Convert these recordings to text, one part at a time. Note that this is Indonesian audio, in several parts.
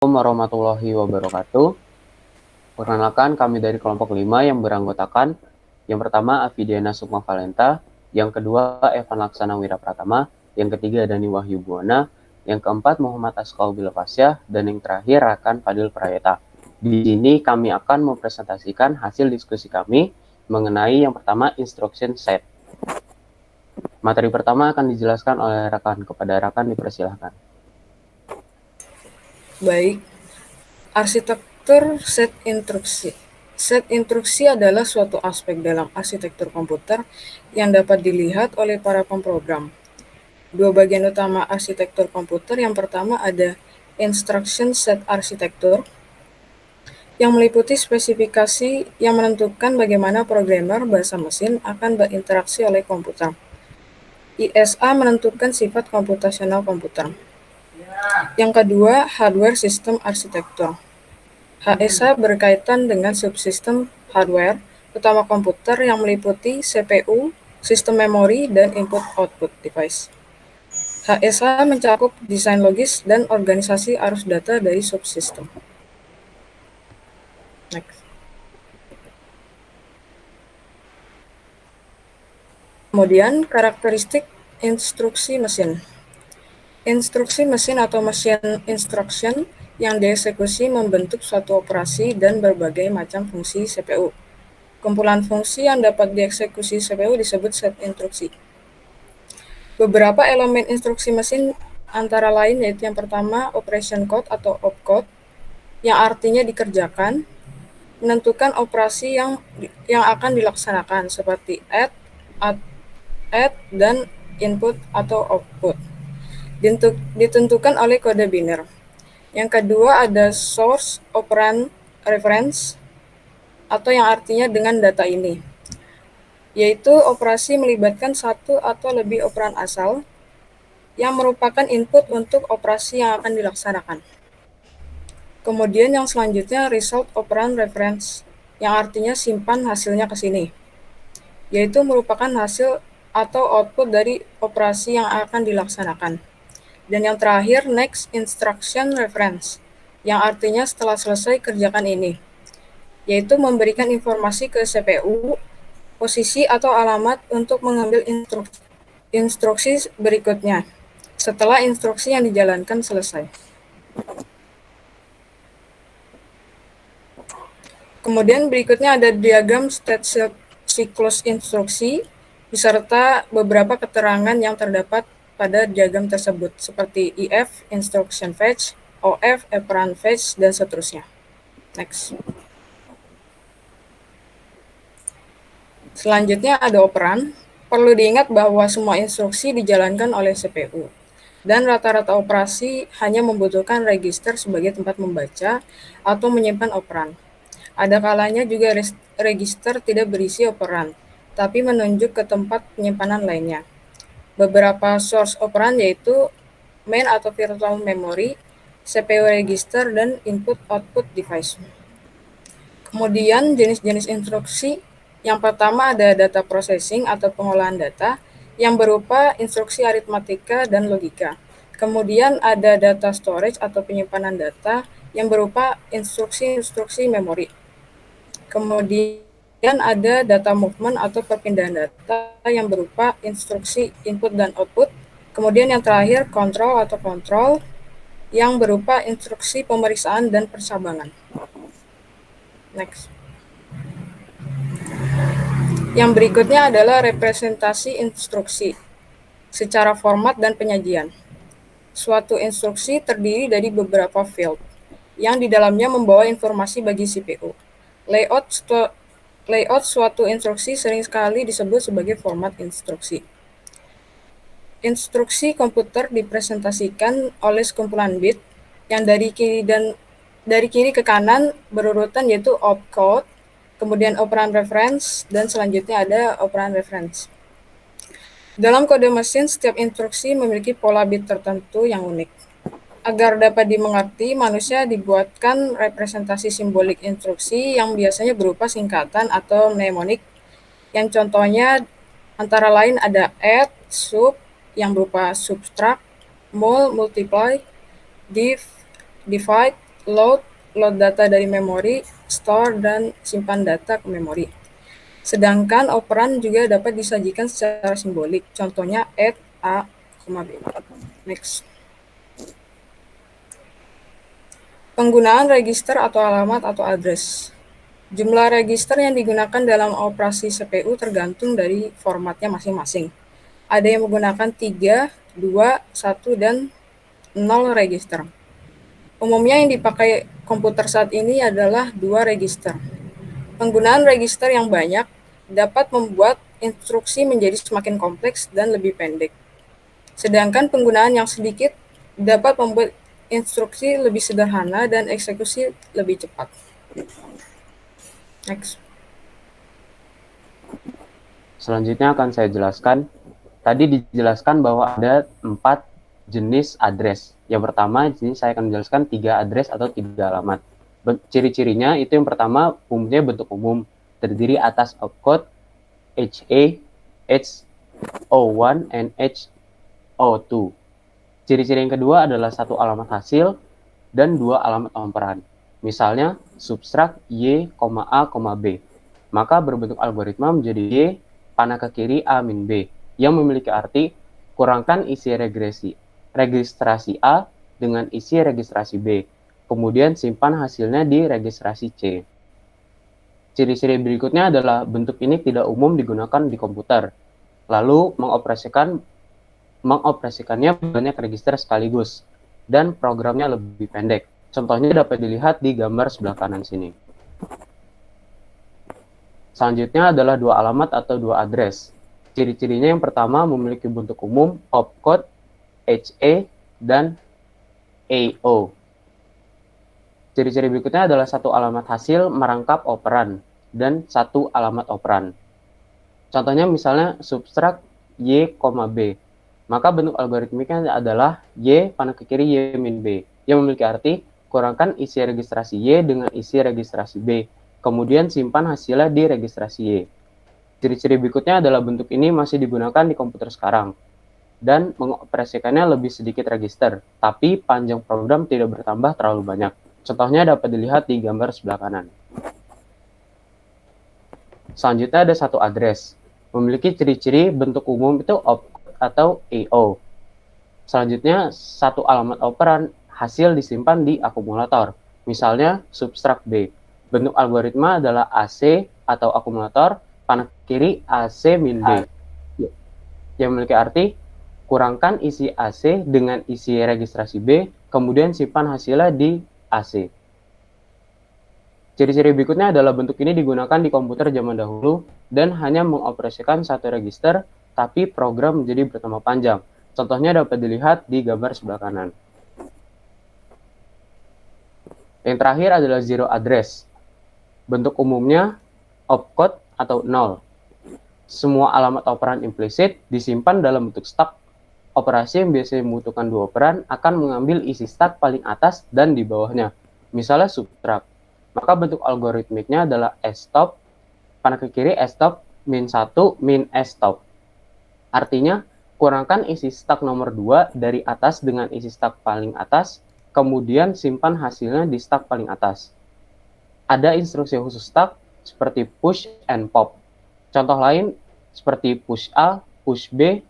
Assalamualaikum warahmatullahi wabarakatuh. Perkenalkan, kami dari kelompok 5 yang beranggotakan yang pertama Afidiana Sukma Valenta, yang kedua Evan Laksana Wirapratama, yang ketiga Dani Wahyu Buwana, yang keempat Muhammad Askal Bilfasyah, dan yang terakhir Rakan Fadil Prayeta. Di sini kami akan mempresentasikan hasil diskusi kami mengenai yang pertama instruction set. Materi pertama akan dijelaskan oleh Rakan. Kepada Rakan dipersilahkan. Baik, arsitektur set instruksi. Set instruksi adalah suatu aspek dalam arsitektur komputer yang dapat dilihat oleh para pemrogram. Dua bagian utama arsitektur komputer, yang pertama ada instruction set arsitektur, yang meliputi spesifikasi yang menentukan bagaimana programmer bahasa mesin akan berinteraksi oleh komputer. ISA menentukan sifat komputasional komputer. Yang kedua, hardware system arsitektur. HSA berkaitan dengan subsistem hardware utama komputer yang meliputi CPU, sistem memori, dan input-output device. HSA mencakup desain logis dan organisasi arus data dari subsistem. Next. Kemudian, karakteristik instruksi mesin. Instruksi mesin atau machine instruction yang dieksekusi membentuk suatu operasi dan berbagai macam fungsi CPU. Kumpulan fungsi yang dapat dieksekusi CPU disebut set instruksi. Beberapa elemen instruksi mesin antara lain yaitu yang pertama operation code atau opcode, yang artinya dikerjakan, menentukan operasi yang akan dilaksanakan seperti add, dan input atau output. Ditentukan oleh kode biner. Yang kedua ada source operand reference, atau yang artinya dengan data ini, yaitu operasi melibatkan satu atau lebih operan asal yang merupakan input untuk operasi yang akan dilaksanakan. Kemudian yang selanjutnya result operand reference, yang artinya simpan hasilnya ke sini, yaitu merupakan hasil atau output dari operasi yang akan dilaksanakan. Dan yang terakhir next instruction reference, yang artinya setelah selesai kerjakan ini, yaitu memberikan informasi ke CPU, posisi atau alamat untuk mengambil instruksi berikutnya setelah instruksi yang dijalankan selesai. Kemudian berikutnya ada diagram state siklus instruksi beserta beberapa keterangan yang terdapat pada diagram tersebut seperti IF, instruction fetch, OF, operand fetch, dan seterusnya. Next. Selanjutnya ada operan. Perlu diingat bahwa semua instruksi dijalankan oleh CPU, dan rata-rata operasi hanya membutuhkan register sebagai tempat membaca atau menyimpan operan. Ada kalanya juga register tidak berisi operan, tapi menunjuk ke tempat penyimpanan lainnya. Beberapa source operan yaitu main atau virtual memory, CPU register, dan input-output device. Kemudian jenis-jenis instruksi. Yang pertama ada data processing atau pengolahan data yang berupa instruksi aritmatika dan logika. Kemudian ada data storage atau penyimpanan data yang berupa instruksi-instruksi memori. Kemudian ada data movement atau perpindahan data yang berupa instruksi input dan output. Kemudian yang terakhir control atau control yang berupa instruksi pemeriksaan dan percabangan. Next. Yang berikutnya adalah representasi instruksi secara format dan penyajian. Suatu instruksi terdiri dari beberapa field yang di dalamnya membawa informasi bagi CPU. Layout suatu instruksi sering sekali disebut sebagai format instruksi. Instruksi komputer dipresentasikan oleh sekumpulan bit yang dari kiri ke kanan berurutan, yaitu opcode, kemudian operand reference, dan selanjutnya ada operand reference. Dalam kode mesin, setiap instruksi memiliki pola bit tertentu yang unik. Agar dapat dimengerti, manusia dibuatkan representasi simbolik instruksi yang biasanya berupa singkatan atau mnemonik, yang contohnya antara lain ada add, sub, yang berupa subtract, mul, multiply, div, divide, load data dari memori, store, dan simpan data ke memori. Sedangkan operan juga dapat disajikan secara simbolik, contohnya add A, B. Next. Penggunaan register atau alamat atau address. Jumlah register yang digunakan dalam operasi CPU tergantung dari formatnya masing-masing. Ada yang menggunakan 3, 2, 1, dan 0 register. Umumnya yang dipakai komputer saat ini adalah 2 register. Penggunaan register yang banyak dapat membuat instruksi menjadi semakin kompleks dan lebih pendek. Sedangkan penggunaan yang sedikit dapat membuat instruksi lebih sederhana dan eksekusi lebih cepat. Next. Selanjutnya akan saya jelaskan. Tadi dijelaskan bahwa ada 4 jenis address. Yang pertama, ini saya akan menjelaskan 3 address atau 3 alamat. Ciri-cirinya itu yang pertama, umumnya bentuk umum, terdiri atas opcode HA, H01, and H02. Ciri-ciri yang kedua adalah 1 alamat hasil dan 2 alamat operan. Misalnya, subtract Y, A, B. Maka berbentuk algoritma menjadi Y, panah ke kiri A min B, yang memiliki arti kurangkan isi registrasi A dengan isi registrasi B, kemudian simpan hasilnya di registrasi C. Ciri-ciri berikutnya adalah bentuk ini tidak umum digunakan di komputer, lalu mengoperasikannya banyak register sekaligus, dan programnya lebih pendek. Contohnya dapat dilihat di gambar sebelah kanan sini. Selanjutnya adalah 2 alamat atau 2 address. Ciri-cirinya yang pertama memiliki bentuk umum, opcode, HA, dan AO. Ciri-ciri berikutnya adalah 1 alamat hasil merangkap operan dan 1 alamat operan. Contohnya misalnya subtract Y, B. Maka bentuk algoritmiknya adalah Y panah ke kiri Y min B, yang memiliki arti kurangkan isi registrasi Y dengan isi registrasi B, kemudian simpan hasilnya di registrasi Y. Ciri-ciri berikutnya adalah bentuk ini masih digunakan di komputer sekarang, dan mengoperasikannya lebih sedikit register, tapi panjang program tidak bertambah terlalu banyak. Contohnya dapat dilihat di gambar sebelah kanan. Selanjutnya ada 1 address. Memiliki ciri-ciri bentuk umum itu opcode atau AO. Selanjutnya 1 alamat operan hasil disimpan di akumulator. Misalnya subtract B. Bentuk algoritma adalah AC atau akumulator, panah kiri AC min B, yang memiliki arti kurangkan isi AC dengan isi registrasi B, kemudian simpan hasilnya di AC. Ciri-ciri berikutnya adalah bentuk ini digunakan di komputer zaman dahulu dan hanya mengoperasikan 1 register, tapi program menjadi bertambah panjang. Contohnya dapat dilihat di gambar sebelah kanan. Yang terakhir adalah 0 address. Bentuk umumnya opcode atau 0. Semua alamat operan implisit disimpan dalam bentuk stack. Operasi yang biasanya membutuhkan 2 operan akan mengambil isi stack paling atas dan di bawahnya. Misalnya subtract. Maka bentuk algoritmiknya adalah stop, panah ke kiri stop, min 1, min stop. Artinya, kurangkan isi stack nomor 2 dari atas dengan isi stack paling atas, kemudian simpan hasilnya di stack paling atas. Ada instruksi khusus stack seperti push and pop. Contoh lain seperti push A, push B,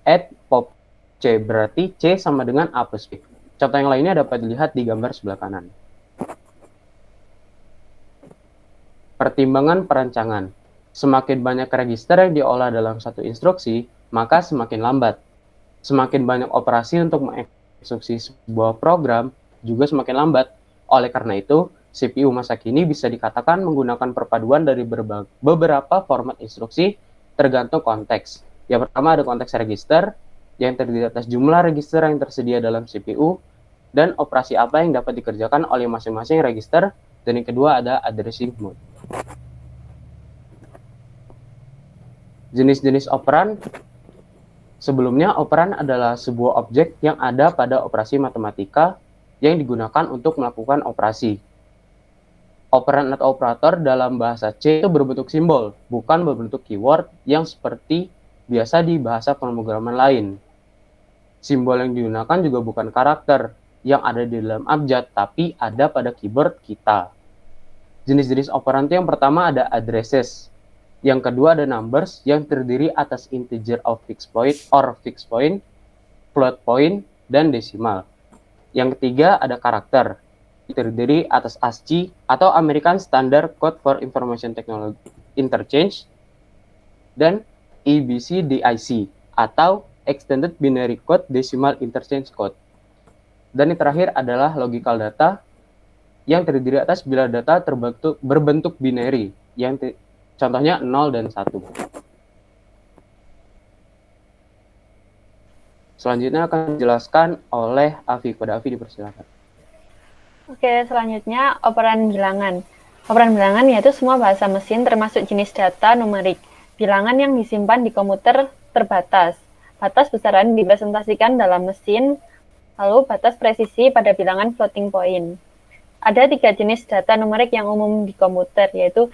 add, pop C, berarti C sama dengan A plus B. Contoh yang lainnya dapat dilihat di gambar sebelah kanan. Pertimbangan perancangan. Semakin banyak register yang diolah dalam satu instruksi, maka semakin lambat. Semakin banyak operasi untuk mengeksekusi sebuah program juga semakin lambat. Oleh karena itu, CPU masa kini bisa dikatakan menggunakan perpaduan dari beberapa format instruksi tergantung konteks. Yang pertama ada konteks register, yang terdiri atas jumlah register yang tersedia dalam CPU, dan operasi apa yang dapat dikerjakan oleh masing-masing register, dan yang kedua ada addressing mode. Jenis-jenis operan. Sebelumnya, operan adalah sebuah objek yang ada pada operasi matematika yang digunakan untuk melakukan operasi. Operan atau operator dalam bahasa C itu berbentuk simbol, bukan berbentuk keyword yang seperti biasa di bahasa pemrograman lain. Simbol yang digunakan juga bukan karakter, yang ada di dalam abjad, tapi ada pada keyboard kita. Jenis-jenis operan yang pertama ada addresses, yang kedua ada numbers yang terdiri atas integer of fixed point or fixed point, float point, dan desimal. Yang ketiga ada karakter, terdiri atas ASCII atau American Standard Code for Information Technology Interchange, dan EBCDIC atau Extended Binary Code Decimal Interchange Code. Dan yang terakhir adalah logical data yang terdiri atas bila data berbentuk binary, yang contohnya 0 dan 1. Selanjutnya akan dijelaskan oleh Afi. Pada Afi dipersilakan. Oke, selanjutnya operan bilangan. Operan bilangan yaitu semua bahasa mesin termasuk jenis data numerik. Bilangan yang disimpan di komputer terbatas. Batas besaran dipresentasikan dalam mesin, lalu batas presisi pada bilangan floating point. Ada 3 jenis data numerik yang umum di komputer, yaitu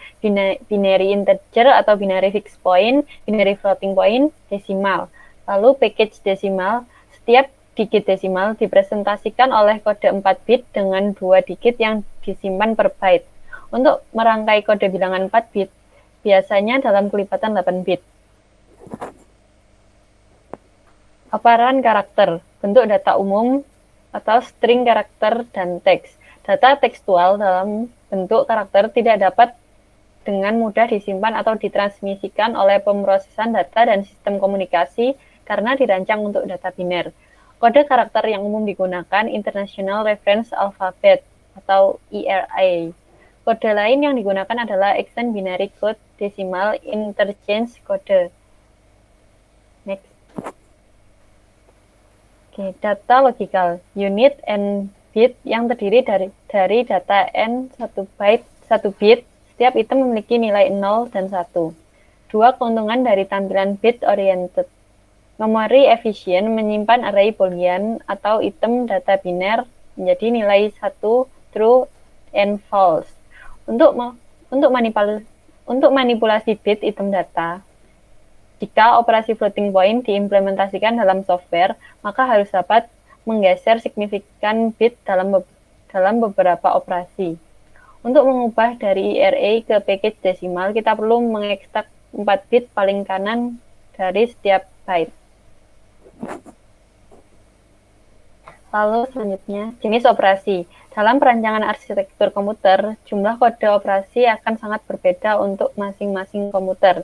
binary integer atau binary fixed point, binary floating point, desimal. Lalu package desimal, setiap digit desimal dipresentasikan oleh kode 4 bit dengan 2 digit yang disimpan per byte. Untuk merangkai kode bilangan 4 bit, biasanya dalam kelipatan 8 bit. Operan karakter, bentuk data umum atau string karakter dan teks. Data tekstual dalam bentuk karakter tidak dapat dengan mudah disimpan atau ditransmisikan oleh pemrosesan data dan sistem komunikasi karena dirancang untuk data biner. Kode karakter yang umum digunakan International Reference Alphabet atau IRA. Kode lain yang digunakan adalah Extended Binary Code Decimal Interchange Code. Next. Oke, data logical, unit and bit yang terdiri dari data n 1 byte, 1 bit, setiap item memiliki nilai 0 dan 1. 2 keuntungan dari tampilan bit oriented. Memori efisien menyimpan array boolean atau item data biner menjadi nilai 1 true and false. Untuk manipulasi bit item data, jika operasi floating point diimplementasikan dalam software, maka harus dapat menggeser signifikan bit dalam beberapa operasi. Untuk mengubah dari IRA ke package desimal, kita perlu mengekstrak 4 bit paling kanan dari setiap byte. Lalu selanjutnya, jenis operasi. Dalam perancangan arsitektur komputer, jumlah kode operasi akan sangat berbeda untuk masing-masing komputer,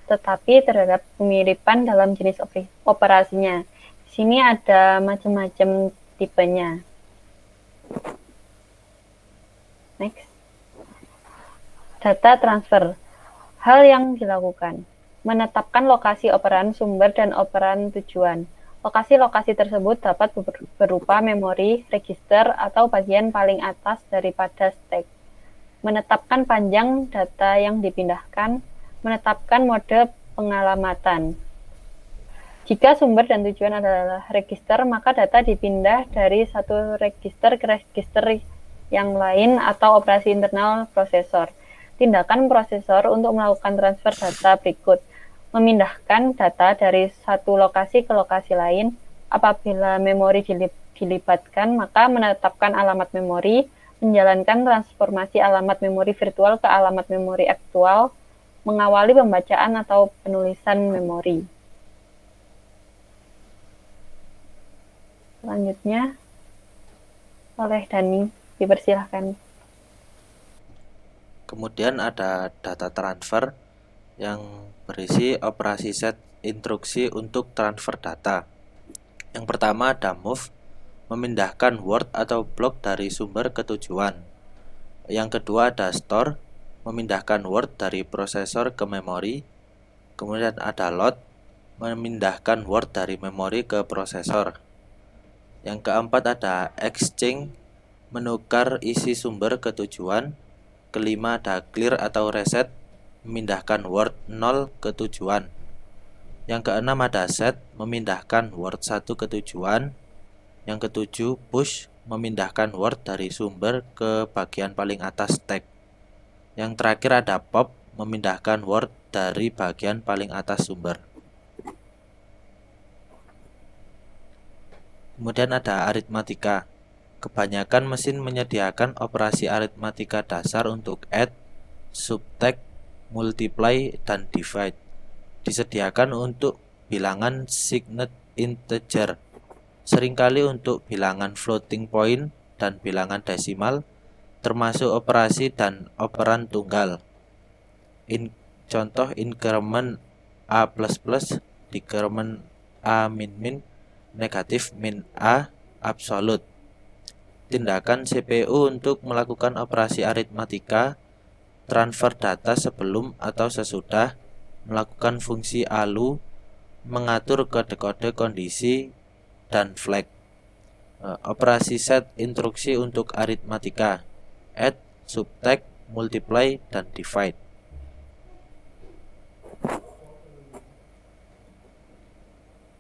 tetapi terhadap kemiripan dalam jenis operasinya. Di sini ada macam-macam tipenya. Next. Data transfer. Hal yang dilakukan. Menetapkan lokasi operan sumber dan operan tujuan. Lokasi-lokasi tersebut dapat berupa memori, register, atau bagian paling atas daripada stack. Menetapkan panjang data yang dipindahkan. Menetapkan mode pengalamatan. Jika sumber dan tujuan adalah register, maka data dipindah dari satu register ke register yang lain atau operasi internal prosesor. Tindakan prosesor untuk melakukan transfer data berikut. Memindahkan data dari satu lokasi ke lokasi lain. Apabila memori dilibatkan, maka menetapkan alamat memori, menjalankan transformasi alamat memori virtual ke alamat memori aktual, mengawali pembacaan atau penulisan memori. Selanjutnya, oleh Dani, dipersilahkan. Kemudian ada data transfer yang berisi operasi set instruksi untuk transfer data. Yang pertama ada move, memindahkan word atau blok dari sumber ke tujuan. Yang kedua ada store, memindahkan word dari prosesor ke memori. Kemudian ada load, memindahkan word dari memori ke prosesor. Yang keempat ada exchange, menukar isi sumber ke tujuan. Kelima ada clear atau reset, memindahkan word 0 ke tujuan. Yang keenam ada set, memindahkan word 1 ke tujuan. Yang ketujuh push, memindahkan word dari sumber ke bagian paling atas stack. Yang terakhir ada pop, memindahkan word dari bagian paling atas sumber. Kemudian ada aritmatika, Kebanyakan mesin menyediakan operasi aritmatika dasar untuk add, subtract, multiply, dan divide. Disediakan untuk bilangan signed integer, seringkali untuk bilangan floating point dan bilangan desimal, termasuk operasi dan operan tunggal. Contoh increment A++, decrement A min, negatif min A, absolute. Tindakan CPU untuk melakukan operasi aritmatika, transfer data sebelum atau sesudah, melakukan fungsi ALU, mengatur kode-kode kondisi, dan flag. Operasi set instruksi untuk aritmatika, add, subtract, multiply, dan divide.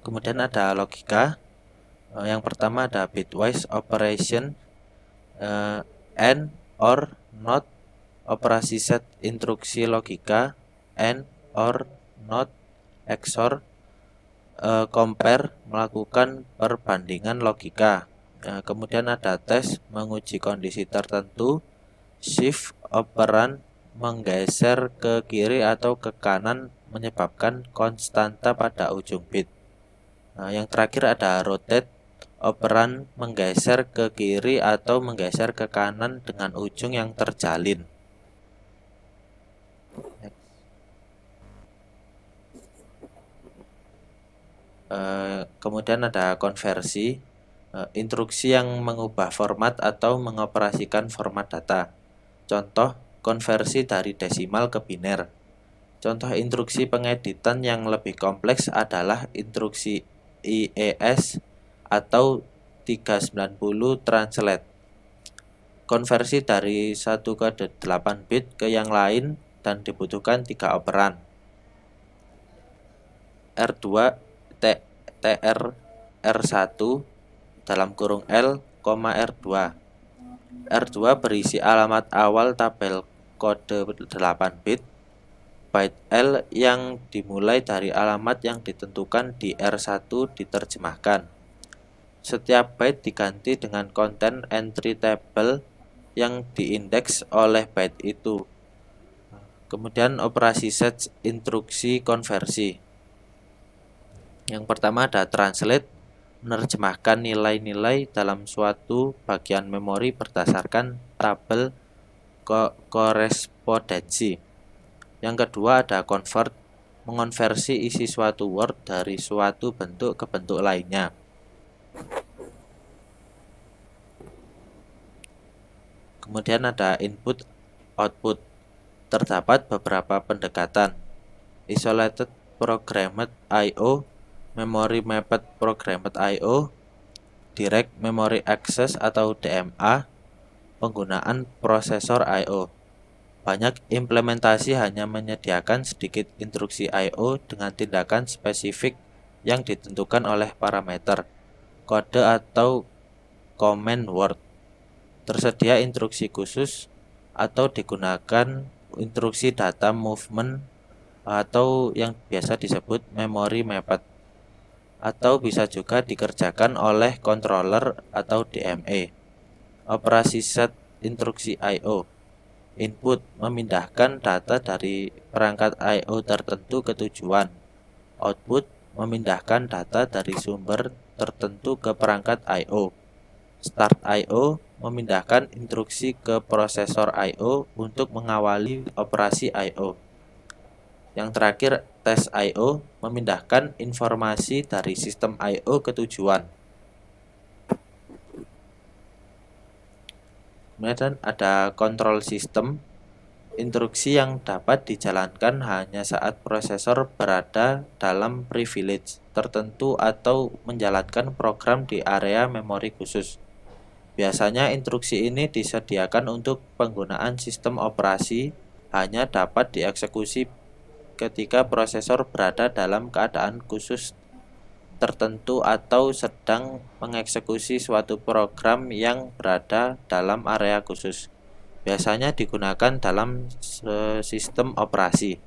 Kemudian ada logika. Yang pertama ada bitwise operation, and, or, not, operasi set instruksi logika, and, or, not, XOR, compare, melakukan perbandingan logika. Kemudian ada tes, menguji kondisi tertentu, shift, operan, menggeser ke kiri atau ke kanan menyebabkan konstanta pada ujung bit. Yang terakhir ada rotate, operan menggeser ke kiri atau menggeser ke kanan dengan ujung yang terjalin. Kemudian ada konversi, instruksi yang mengubah format atau mengoperasikan format data. Contoh, konversi dari desimal ke biner. Contoh instruksi pengeditan yang lebih kompleks adalah instruksi IES atau 390 translate. Konversi dari 1 ke 8 bit ke yang lain dan dibutuhkan 3 operan. R2 TR R1 dalam kurung L, R2. R2 berisi alamat awal tabel kode 8 bit. Byte L yang dimulai dari alamat yang ditentukan di R1 diterjemahkan. Setiap byte diganti dengan konten entry table yang diindeks oleh byte itu. Kemudian operasi set instruksi konversi. Yang pertama ada translate, menerjemahkan nilai-nilai dalam suatu bagian memori berdasarkan tabel korespondensi. Yang kedua ada convert, mengonversi isi suatu word dari suatu bentuk ke bentuk lainnya. Kemudian ada input, output. Terdapat beberapa pendekatan: isolated programmed I/O, memory mapped programmed I/O, direct memory access atau DMA, penggunaan prosesor I/O. Banyak implementasi hanya menyediakan sedikit instruksi I/O dengan tindakan spesifik yang ditentukan oleh parameter, kode atau command word. Tersedia instruksi khusus atau digunakan instruksi data movement atau yang biasa disebut memory mapped, atau bisa juga dikerjakan oleh controller atau DMA. Operasi set instruksi I/O. Input, memindahkan data dari perangkat I/O tertentu ke tujuan. Output, memindahkan data dari sumber tertentu ke perangkat I/O. Start I/O, memindahkan instruksi ke prosesor I/O untuk mengawali operasi I/O. Yang terakhir, test I/O, memindahkan informasi dari sistem I/O ke tujuan. Kemudian ada control system, instruksi yang dapat dijalankan hanya saat prosesor berada dalam privilege tertentu atau menjalankan program di area memori khusus. Biasanya instruksi ini disediakan untuk penggunaan sistem operasi, hanya dapat dieksekusi ketika prosesor berada dalam keadaan khusus tertentu atau sedang mengeksekusi suatu program yang berada dalam area khusus. Biasanya digunakan dalam sistem operasi.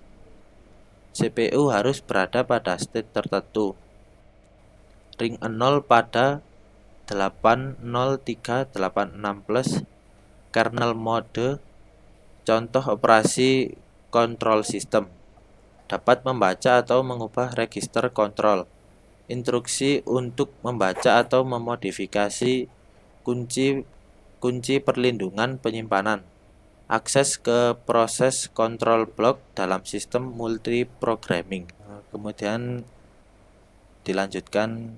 CPU harus berada pada state tertentu. Ring 0 pada 80386+ kernel mode contoh operasi control system dapat membaca atau mengubah register kontrol, instruksi untuk membaca atau memodifikasi kunci perlindungan penyimpanan, akses ke proses kontrol blok dalam sistem multiprogramming. Kemudian dilanjutkan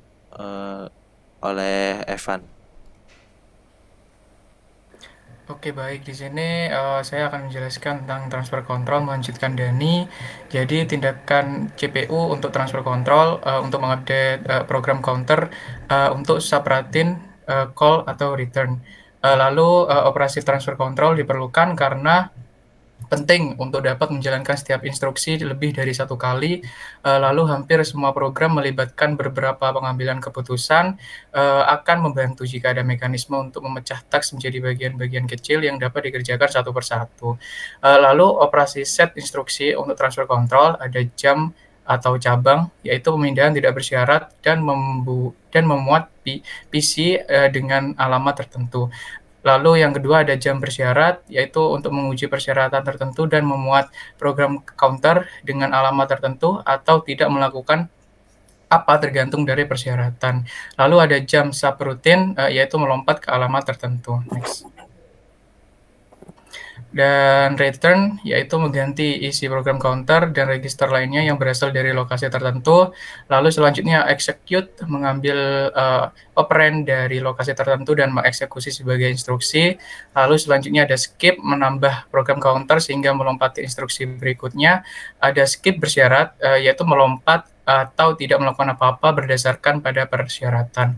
oleh Evan. Oke, baik. Di sini saya akan menjelaskan tentang transfer control melanjutkan Dani. Jadi tindakan CPU untuk transfer control untuk mengupdate program counter untuk subroutine call atau return. Lalu operasi transfer control diperlukan karena penting untuk dapat menjalankan setiap instruksi lebih dari satu kali, lalu hampir semua program melibatkan beberapa pengambilan keputusan, akan membantu jika ada mekanisme untuk memecah teks menjadi bagian-bagian kecil yang dapat dikerjakan satu persatu. Lalu operasi set instruksi untuk transfer control ada jam atau cabang, yaitu pemindahan tidak bersyarat dan memuat PC dengan alamat tertentu. Lalu yang kedua ada jam bersyarat, yaitu untuk menguji persyaratan tertentu dan memuat program counter dengan alamat tertentu atau tidak melakukan apa tergantung dari persyaratan. Lalu ada jam subroutine, yaitu melompat ke alamat tertentu. Next. Dan return yaitu mengganti isi program counter dan register lainnya yang berasal dari lokasi tertentu. Lalu selanjutnya execute mengambil operand dari lokasi tertentu dan mengeksekusi sebagai instruksi. Lalu selanjutnya ada skip menambah program counter sehingga melompati instruksi berikutnya. Ada skip bersyarat yaitu melompat atau tidak melakukan apa-apa berdasarkan pada persyaratan.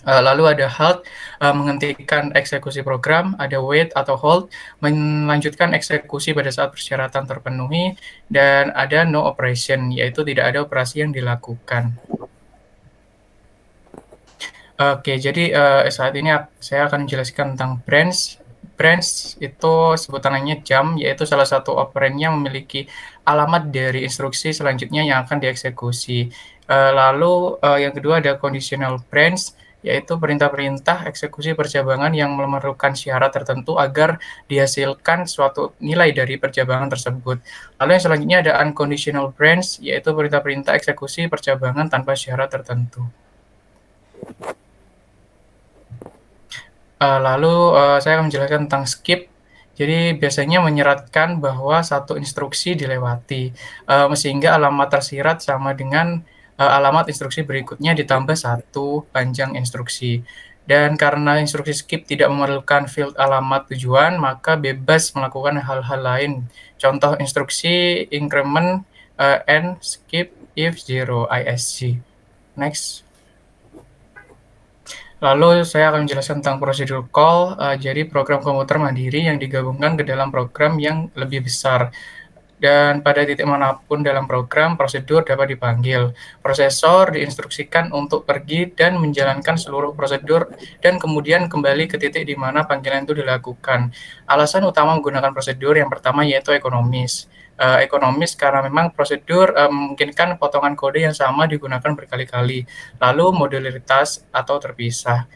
Lalu ada halt, menghentikan eksekusi program, ada wait atau hold, melanjutkan eksekusi pada saat persyaratan terpenuhi, dan ada no operation, yaitu tidak ada operasi yang dilakukan. Oke, jadi saat ini saya akan menjelaskan tentang branch. Branch itu sebutannya jam, yaitu salah satu operand yang memiliki alamat dari instruksi selanjutnya yang akan dieksekusi. Lalu yang kedua ada conditional branch, yaitu perintah-perintah eksekusi percabangan yang memerlukan syarat tertentu agar dihasilkan suatu nilai dari percabangan tersebut. Lalu yang selanjutnya ada unconditional branch, yaitu perintah-perintah eksekusi percabangan tanpa syarat tertentu. Lalu saya akan menjelaskan tentang skip. Jadi biasanya menyeratkan bahwa satu instruksi dilewati, sehingga alamat tersirat sama dengan alamat instruksi berikutnya ditambah satu panjang instruksi. Dan karena instruksi skip tidak memerlukan field alamat tujuan, maka bebas melakukan hal-hal lain. Contoh instruksi increment and skip if 0 ISG. Next. Lalu saya akan menjelaskan tentang prosedur call, jadi program komputer mandiri yang digabungkan ke dalam program yang lebih besar. Dan pada titik manapun dalam program, prosedur dapat dipanggil. Prosesor diinstruksikan untuk pergi dan menjalankan seluruh prosedur dan kemudian kembali ke titik di mana panggilan itu dilakukan. Alasan utama menggunakan prosedur yang pertama yaitu ekonomis. Ekonomis karena memang prosedur memungkinkan potongan kode yang sama digunakan berkali-kali, lalu modularitas atau terpisah.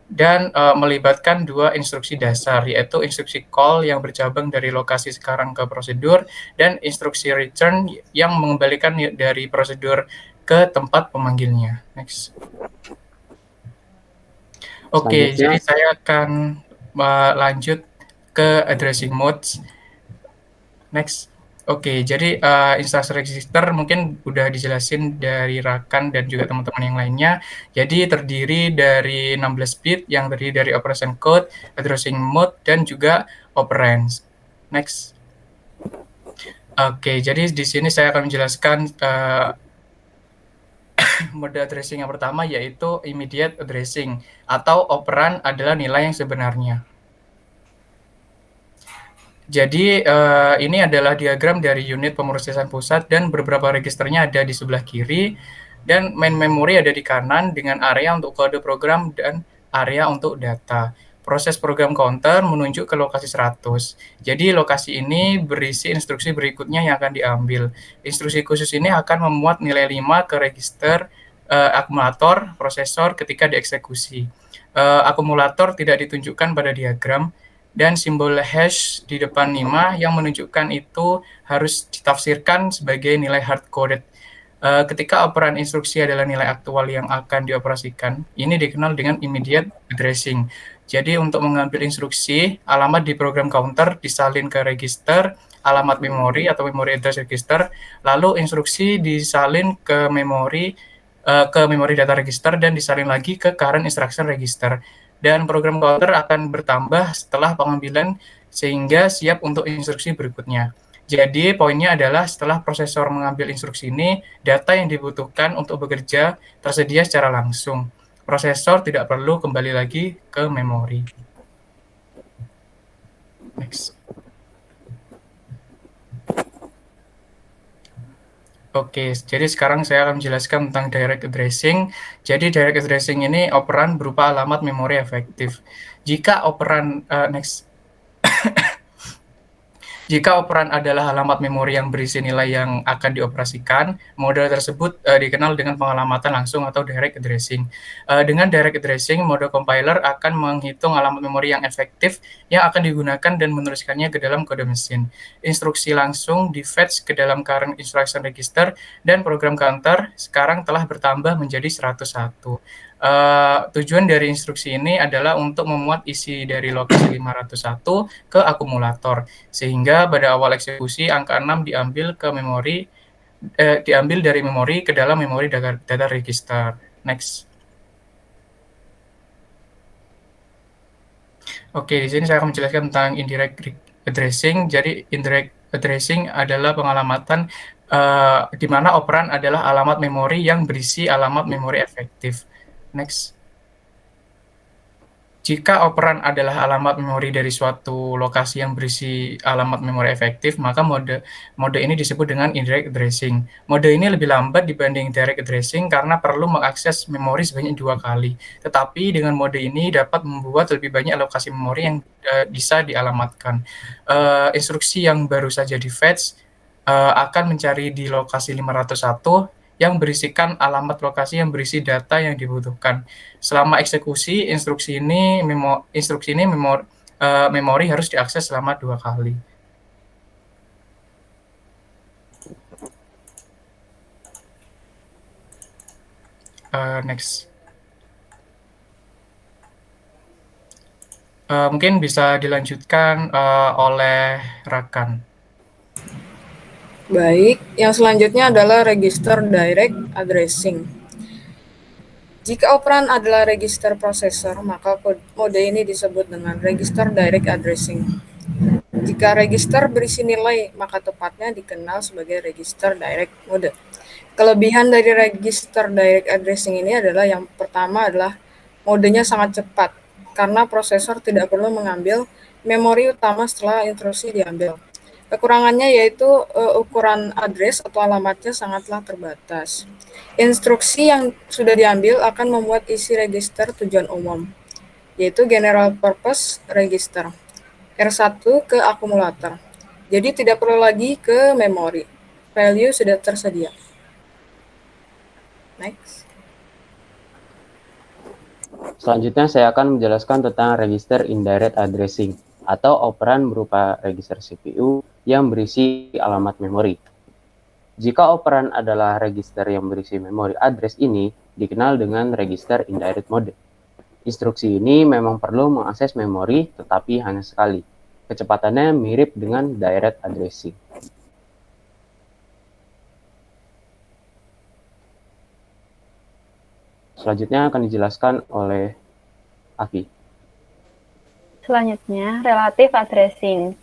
Dan melibatkan dua instruksi dasar, yaitu instruksi call yang bercabang dari lokasi sekarang ke prosedur, dan instruksi return yang mengembalikan dari prosedur ke tempat pemanggilnya. Next. Oke, jadi saya akan lanjut ke addressing modes. Next. Oke, jadi instansi register mungkin udah dijelasin dari Rakan dan juga teman-teman yang lainnya. Jadi terdiri dari 16 bit yang terdiri dari operation code, addressing mode, dan juga operands. Next. Oke, jadi di sini saya akan menjelaskan mode addressing yang pertama yaitu immediate addressing atau operan adalah nilai yang sebenarnya. Jadi ini adalah diagram dari unit pemrosesan pusat dan beberapa registernya ada di sebelah kiri dan main memory ada di kanan dengan area untuk kode program dan area untuk data. Proses program counter menunjuk ke lokasi 100. Jadi lokasi ini berisi instruksi berikutnya yang akan diambil. Instruksi khusus ini akan memuat nilai 5 ke register akumulator, prosesor ketika dieksekusi. Akumulator tidak ditunjukkan pada diagram, dan simbol hash di depan 5 yang menunjukkan itu harus ditafsirkan sebagai nilai hard-coded. Ketika operan instruksi adalah nilai aktual yang akan dioperasikan, ini dikenal dengan immediate addressing. Jadi untuk mengambil instruksi, alamat di program counter disalin ke register, alamat memori atau memory address register, lalu instruksi disalin ke memori data register dan disalin lagi ke current instruction register. Dan program counter akan bertambah setelah pengambilan sehingga siap untuk instruksi berikutnya. Jadi poinnya adalah setelah prosesor mengambil instruksi ini, data yang dibutuhkan untuk bekerja tersedia secara langsung. Prosesor tidak perlu kembali lagi ke memori. Next. Oke, jadi sekarang saya akan menjelaskan tentang direct addressing. Jadi direct addressing ini operan berupa alamat memori efektif. Jika operan Jika operan adalah alamat memori yang berisi nilai yang akan dioperasikan, mode tersebut dikenal dengan pengalamatan langsung atau direct addressing. Dengan direct addressing, mode compiler akan menghitung alamat memori yang efektif yang akan digunakan dan menuliskannya ke dalam kode mesin. Instruksi langsung di-fetch ke dalam current instruction register, dan program counter sekarang telah bertambah menjadi 101. Tujuan dari instruksi ini adalah untuk memuat isi dari lokasi 501 ke akumulator, sehingga pada awal eksekusi angka 6 diambil dari memori ke dalam memori data register. Next. Oke, di sini saya akan menjelaskan tentang indirect addressing. Jadi indirect addressing adalah pengalamatan di mana operan adalah alamat memori yang berisi alamat memori efektif. Next. Jika operan adalah alamat memori dari suatu lokasi yang berisi alamat memori efektif, maka mode ini disebut dengan indirect addressing. Mode ini lebih lambat dibanding direct addressing karena perlu mengakses memori sebanyak 2 kali. Tetapi dengan mode ini dapat membuat lebih banyak lokasi memori yang bisa dialamatkan. Instruksi yang baru saja di-fetch akan mencari di lokasi 501 yang berisikan alamat lokasi yang berisi data yang dibutuhkan. Selama eksekusi, instruksi ini memori harus diakses selama 2 kali. Next. Mungkin bisa dilanjutkan oleh Rakan. Baik, yang selanjutnya adalah register direct addressing. Jika operan adalah register prosesor, maka mode ini disebut dengan register direct addressing. Jika register berisi nilai, maka tepatnya dikenal sebagai register direct mode. Kelebihan dari register direct addressing ini adalah yang pertama adalah modenya sangat cepat, karena prosesor tidak perlu mengambil memori utama setelah instruksi diambil. Kekurangannya yaitu ukuran address atau alamatnya sangatlah terbatas. Instruksi yang sudah diambil akan membuat isi register tujuan umum, yaitu general purpose register, R1 ke akumulator. Jadi tidak perlu lagi ke memori, value sudah tersedia. Next. Selanjutnya saya akan menjelaskan tentang register indirect addressing atau operan berupa register CPU yang berisi alamat memori. Jika operan adalah register yang berisi memori address ini dikenal dengan register indirect mode. Instruksi ini memang perlu mengakses memori tetapi hanya sekali. Kecepatannya mirip dengan direct addressing. Selanjutnya akan dijelaskan oleh Afi. Selanjutnya, relative addressing.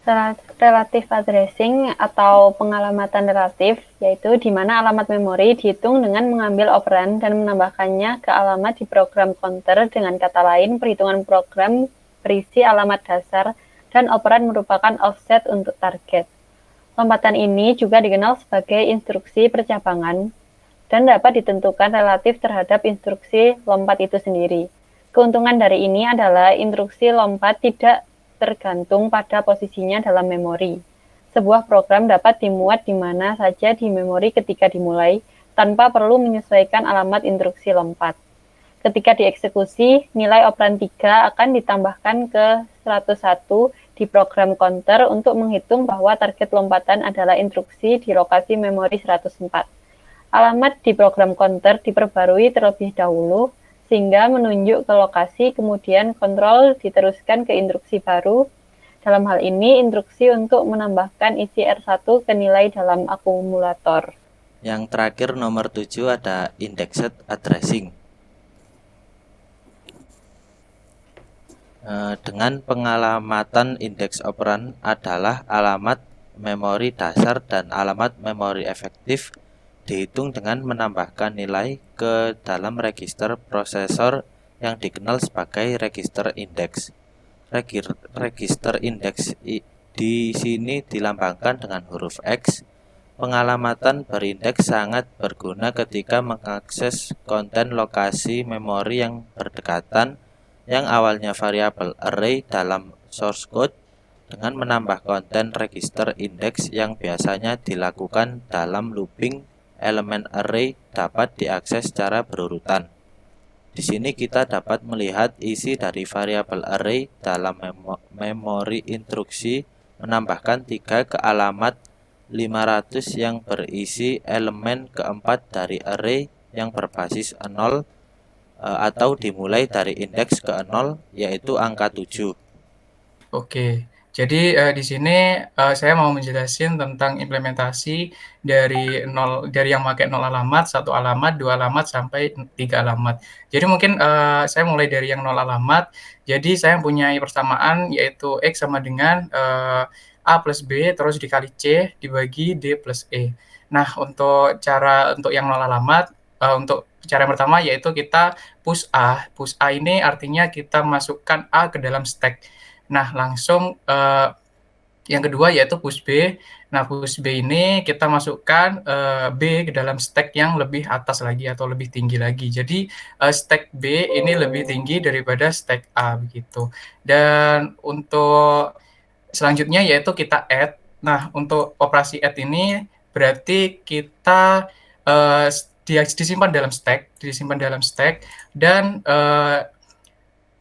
Relative addressing atau pengalamatan relatif, yaitu di mana alamat memori dihitung dengan mengambil operan dan menambahkannya ke alamat di program counter. Dengan kata lain, perhitungan program berisi alamat dasar dan operan merupakan offset untuk target. Lompatan ini juga dikenal sebagai instruksi percabangan dan dapat ditentukan relatif terhadap instruksi lompat itu sendiri. Keuntungan dari ini adalah instruksi lompat tidak tergantung pada posisinya dalam memori. Sebuah program dapat dimuat di mana saja di memori ketika dimulai, tanpa perlu menyesuaikan alamat instruksi lompat. Ketika dieksekusi, nilai operan 3 akan ditambahkan ke 101 di program counter untuk menghitung bahwa target lompatan adalah instruksi di lokasi memori 104. Alamat di program counter diperbarui terlebih dahulu, sehingga menunjuk ke lokasi, kemudian kontrol diteruskan ke instruksi baru. Dalam hal ini, instruksi untuk menambahkan isi R1 ke nilai dalam akumulator. Yang terakhir nomor 7 ada indexed addressing. Dengan pengalamatan indeks operan adalah alamat memori dasar dan alamat memori efektif dihitung dengan menambahkan nilai ke dalam register prosesor yang dikenal sebagai register indeks. Register indeks di sini dilambangkan dengan huruf X. Pengalamatan berindeks sangat berguna ketika mengakses konten lokasi memori yang berdekatan yang awalnya variabel array dalam source code dengan menambah konten register indeks yang biasanya dilakukan dalam looping elemen array dapat diakses secara berurutan. Di sini kita dapat melihat isi dari variabel array dalam memori instruksi menambahkan 3 ke alamat 500 yang berisi elemen keempat dari array yang berbasis 0 atau dimulai dari indeks ke 0 yaitu angka 7. Oke, jadi di sini saya mau menjelasin tentang implementasi dari yang pakai 0 alamat, 1 alamat, 2 alamat sampai 3 alamat. Jadi mungkin saya mulai dari yang 0 alamat. Jadi saya punya persamaan yaitu X sama dengan A plus B terus dikali C dibagi D plus E. Nah, untuk yang 0 alamat, untuk cara yang pertama yaitu kita push A. Push A ini artinya kita masukkan A ke dalam stack. Nah, langsung yang kedua yaitu push B. Nah, push B ini kita masukkan B ke dalam stack yang lebih atas lagi atau lebih tinggi lagi. Jadi stack B ini lebih tinggi daripada stack A begitu. Dan untuk selanjutnya yaitu kita add. Nah, untuk operasi add ini berarti kita disimpan dalam stack, dan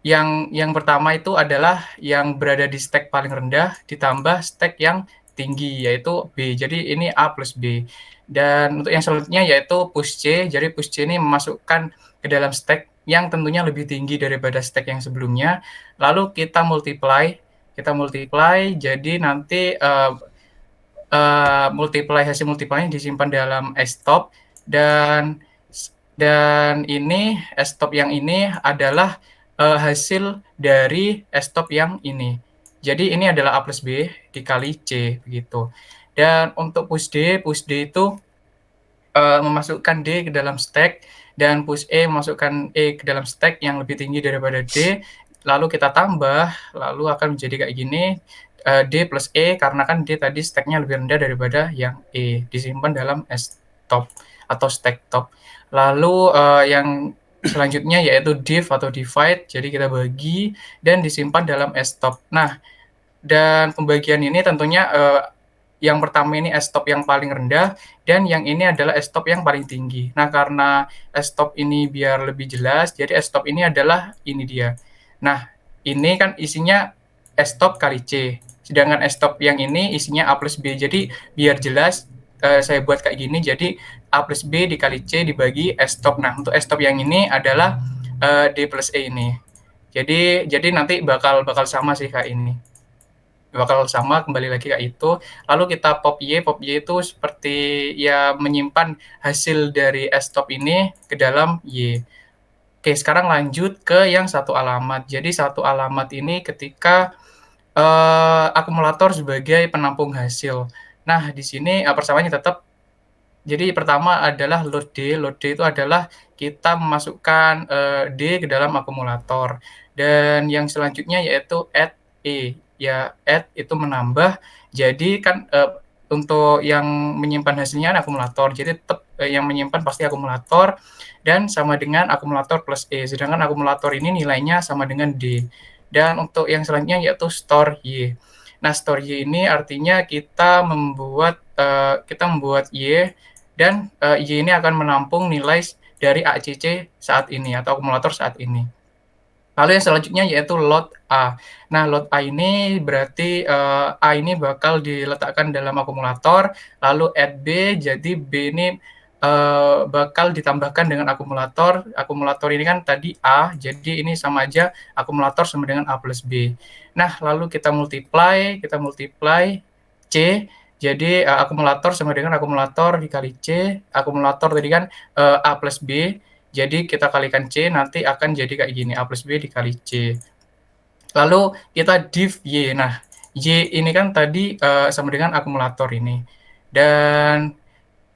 yang pertama itu adalah yang berada di stack paling rendah ditambah stack yang tinggi yaitu B. Jadi ini A plus B. Dan untuk yang selanjutnya yaitu push C. Jadi push C ini memasukkan ke dalam stack yang tentunya lebih tinggi daripada stack yang sebelumnya. Lalu kita multiply, jadi nanti hasil multiply disimpan dalam stop, dan ini stop yang ini adalah hasil dari stop yang ini. Jadi ini adalah A plus B dikali C begitu. Dan untuk push D itu memasukkan D ke dalam stack, dan push E memasukkan E ke dalam stack yang lebih tinggi daripada D. Lalu kita tambah, lalu akan menjadi kayak gini, D plus E, karena kan D tadi stacknya lebih rendah daripada yang E, disimpan dalam stop atau stack top. Lalu yang selanjutnya yaitu div atau divide, jadi kita bagi dan disimpan dalam stop. Nah, dan pembagian ini tentunya yang pertama ini stop yang paling rendah, dan yang ini adalah stop yang paling tinggi. Nah, karena stop ini biar lebih jelas, jadi stop ini adalah ini dia. Nah, ini kan isinya stop kali C, sedangkan stop yang ini isinya A plus B. Jadi biar jelas saya buat kayak gini, jadi A plus B dikali C dibagi stop. Nah, untuk stop yang ini adalah D plus E ini. Jadi nanti bakal sama sih kayak ini. Bakal sama, kembali lagi kayak itu. Lalu kita pop Y itu seperti ya menyimpan hasil dari stop ini ke dalam Y. Oke, sekarang lanjut ke yang satu alamat. Jadi satu alamat ini ketika akumulator sebagai penampung hasil. Nah, di sini persamaannya tetap. Jadi pertama adalah load D. Load D itu adalah kita memasukkan D ke dalam akumulator. Dan yang selanjutnya yaitu add E. Ya, add itu menambah. Jadi kan untuk yang menyimpan hasilnya akumulator. Jadi tetap yang menyimpan pasti akumulator, dan sama dengan akumulator plus E. Sedangkan akumulator ini nilainya sama dengan D. Dan untuk yang selanjutnya yaitu store Y. Nah, store Y ini artinya kita membuat Y, dan Y ini akan menampung nilai dari ACC saat ini atau akumulator saat ini. Lalu yang selanjutnya yaitu load A. Nah, load A ini berarti A ini bakal diletakkan dalam akumulator, lalu add B, jadi B ini bakal ditambahkan dengan akumulator. Akumulator ini kan tadi A, jadi ini sama aja akumulator sama dengan A plus B. Nah, lalu kita multiply C, jadi akumulator sama dengan akumulator dikali C, akumulator tadi kan A plus B, jadi kita kalikan C, nanti akan jadi kayak gini, A plus B dikali C. Lalu kita div Y. Nah, Y ini kan tadi sama dengan akumulator ini. Dan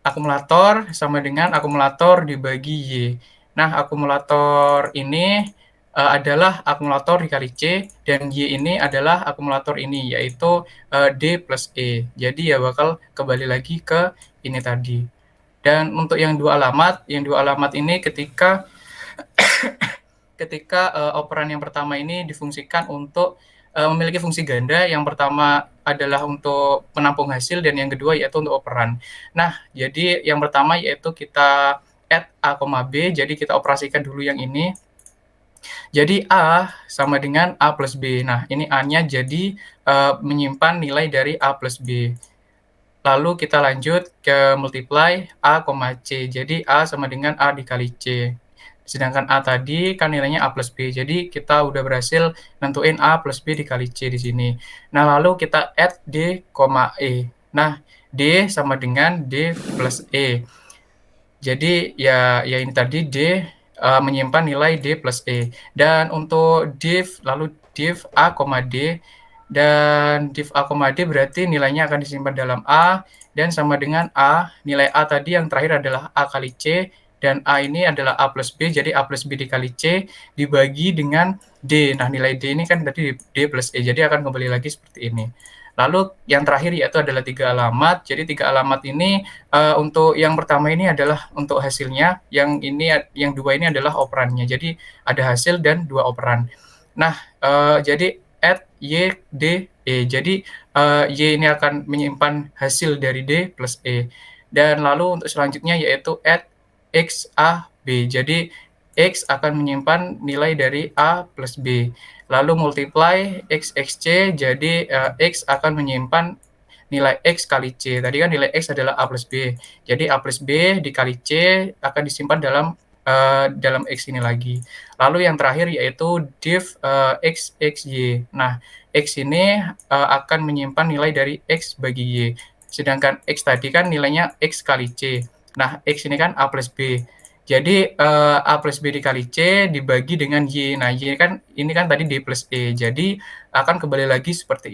akumulator sama dengan akumulator dibagi Y. Nah, akumulator ini adalah akumulator dikali C, dan Y ini adalah akumulator ini, yaitu D plus E. Jadi ya bakal kembali lagi ke ini tadi. Dan untuk yang dua alamat ini ketika operan yang pertama ini difungsikan untuk memiliki fungsi ganda, yang pertama adalah untuk menampung hasil, dan yang kedua yaitu untuk operan. Nah, jadi yang pertama yaitu kita add A, B, jadi kita operasikan dulu yang ini. Jadi A sama dengan A plus B. Nah, ini A-nya jadi menyimpan nilai dari A plus B. Lalu kita lanjut ke multiply A, C. Jadi A sama dengan A dikali C. Sedangkan A tadi kan nilainya A plus B. Jadi kita udah berhasil nentuin A plus B dikali C di sini. Nah, lalu kita add D, E. Nah, D sama dengan D plus E. Jadi ya ini tadi D menyimpan nilai D plus E. Dan untuk div, lalu div A, D, dan div A, D berarti nilainya akan disimpan dalam A, dan sama dengan A, nilai A tadi yang terakhir adalah A kali C, dan A ini adalah A plus B, jadi A plus B dikali C dibagi dengan D. Nah, nilai D ini kan tadi D plus E, jadi akan kembali lagi seperti ini. Lalu yang terakhir yaitu adalah 3 alamat. Jadi 3 alamat ini untuk yang pertama ini adalah untuk hasilnya, yang dua ini adalah operannya. Jadi ada hasil dan 2 operan. Nah, jadi add Y, D, E. Jadi Y ini akan menyimpan hasil dari D plus E. Dan lalu untuk selanjutnya yaitu add X, A, B. Jadi X akan menyimpan nilai dari A plus B. Lalu multiply X, C, jadi X akan menyimpan nilai X kali C. Tadi kan nilai X adalah A plus B. Jadi A plus B dikali C akan disimpan dalam X ini lagi. Lalu yang terakhir yaitu div X, Y. Nah, X ini akan menyimpan nilai dari X bagi Y. Sedangkan X tadi kan nilainya X kali C. Nah, X ini kan A plus B. Jadi A plus B dikali C dibagi dengan Y. Nah, Y kan ini kan tadi D plus E. Jadi akan kembali lagi seperti ini.